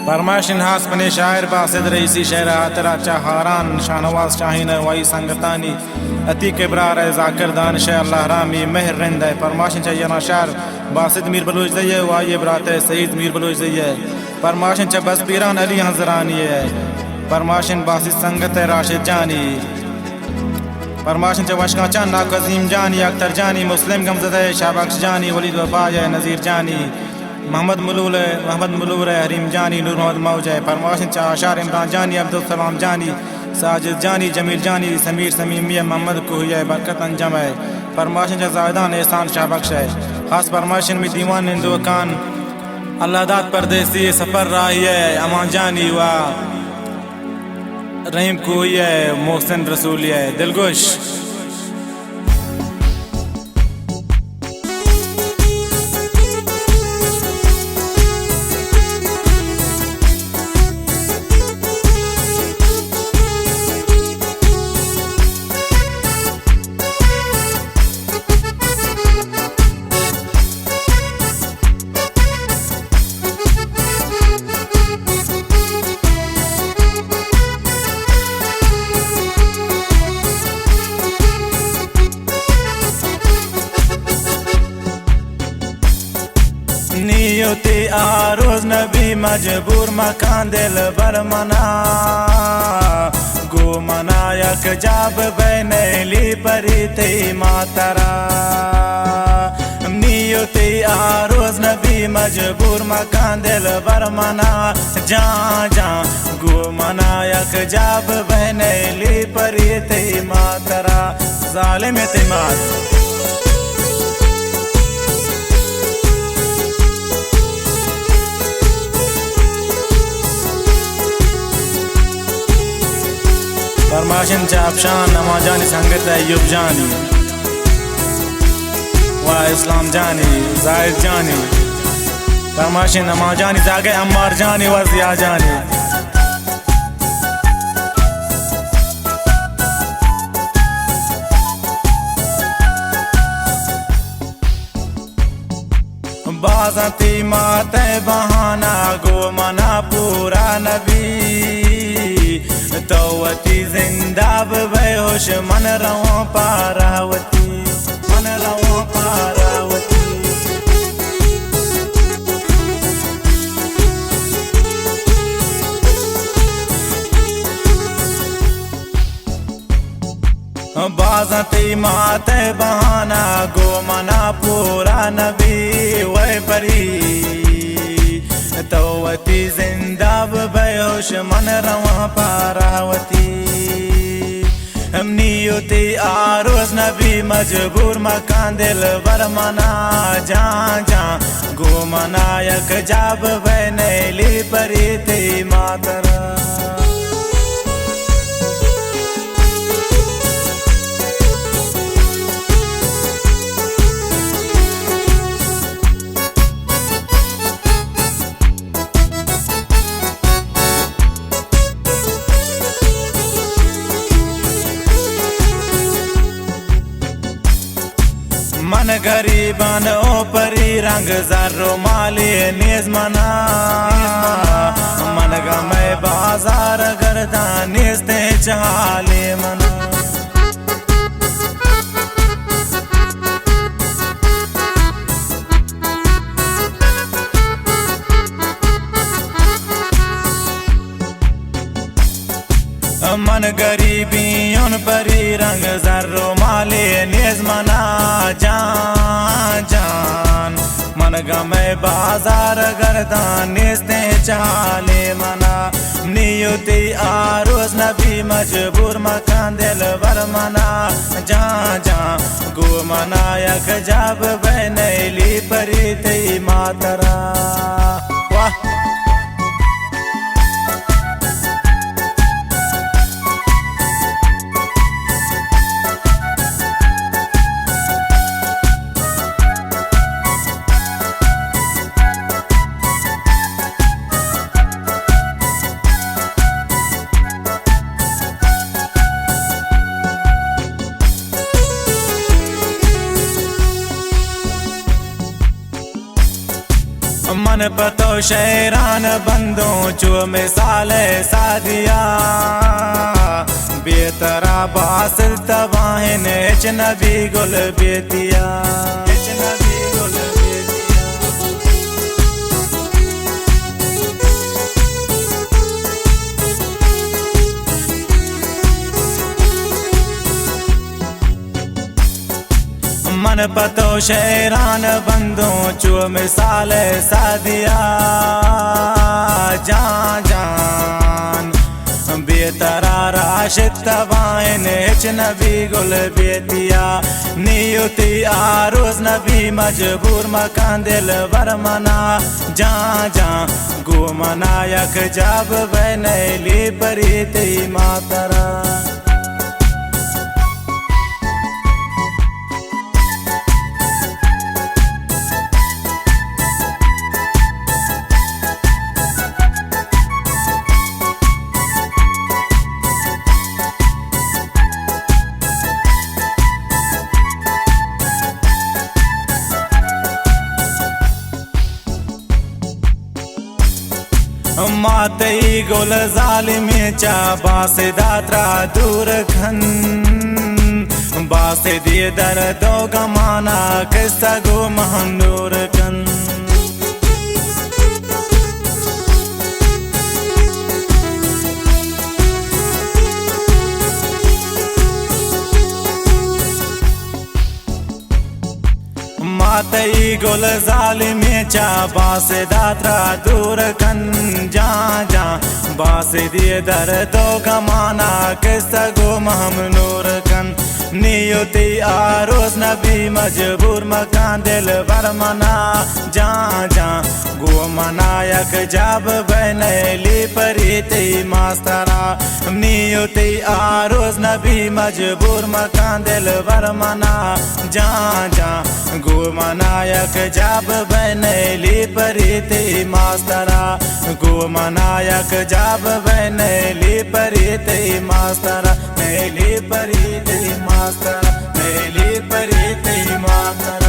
फरमाशिन हासपने शायर बासिद रईसी शहर आतरा चाहारान शाहनवाज शाहीन वाई संगतानी अति किबरार जाकिर दानिश अल्लाह रामी मेहर रिंद है। फरमाशिन चाहिए शायर बासिद मीर बलूच दइए वाई बरात सईद मीर बलूच दइए। फरमाशिन च बस पीरान अली हजरानी है। फरमाशिन बासिद संगत राशिद जानी। फरमाशिन च वशका चान नाकजीम जानी अख्तर जानी मुस्लिम गमजद शाहबख्श जानी वलीद वफा नज़ीर जानी मोहम्मद मुलूर हरीम जानी नूर मोहम्मद मौज है। फरमाशिन च आशार इमरान जानी अब्दुल सलाम जानी साजिद जानी जमील जानी समीर समीमिया मोहम्मद कोहिया बरकत अंजम है। फरमाशिन च जायदान एहसान शाहबख्श है। खास फरमाशिन में दीवान हिंदुकान अल्लाहदात परदेसी सफ़र राही है अमान जानी व रहीम कोहिया मोहसिन रसूलिया दिलगोश। नियति आरोज नबी मजबूर मकान दिल बरमना गो मनायक जाब बैनली परी थी मातरा। नियति आरोज नबी मजबूर मकान दिल बरमना जा जा गो मनायक जाब बैनली परी थी मातरा। जालिम एतिमाद फरमाशिन चापशान नमा जानी संगत अयूब जानी व इस्लाम जानी जाहिद जानी। फरमाशिन नमा जानी जागे अम्मार जानी व जिया जानी। बाज़ती माते बहाना गो मना पूरा नबी तौवती जिंदाब बेहोश मन रवों पारावती मन रवों पारावती। बाज़ती माते बहाना गो मना पूरा नबी वह परी तौवती जिंदाब बेहोश मन रवा पारावती। नियति आरोज नबी मजबूर मकान दिल बरमना जा जा गो मनायक जाब बैनली परी थी मातरा। मन गरीबन ओ परी रंग जर्रो माली निज मना मन गमे बाजार गर्दा निजते चाले मना। मन गरीबी उन परी रंग जर्रो माले निज मना जान जान मन गमे बाजार गर्दान निजते चाले मना। नियति आरोज नबी मजबूर मकान दिल बरमना जा जा गो मनायक जाब बैनली परी थी मातरा। वाह मन पतो शहरान बंदों चो मिसाल सादिया बेतरा बासिल तवाहिन हिच नबी गुल बेतिया हिच नबी गुल बेतिया। मन पतो शहरान बंदों चो मिसाल सादिया जान जान बेतरा राशिद तवाहिन हिच नबी गुल बेतिया नियुति आरोज नबी मजबूर मकान दिल वरमना जा जा गो मनायक जब बनैली परीति मातरा। मातई गुल जालिमी चा बासे दात्रा दूर खन बासे दिए दर दो गमाना किस्सा गो महनूर कन। मातई गुल जालिमी चा बासे दात्रा दूर कन जा जा बासे दिए दर दो गमाना किस्सा गो महमनूर कन। नियुति आरोज नबी मजबूर मकान दिल वरमना जा जा गो मनायक जब बनैली परीति मास्तरा। नियुति आरोज नबी मजबूर मकान दिल वरमना जा जा गो मनायक जब बनैली परीति मास्तरा। गो मनायक जब बनैली परीति मास्तरा नैली परीति मास्तरा नैली परीति मास्तरा।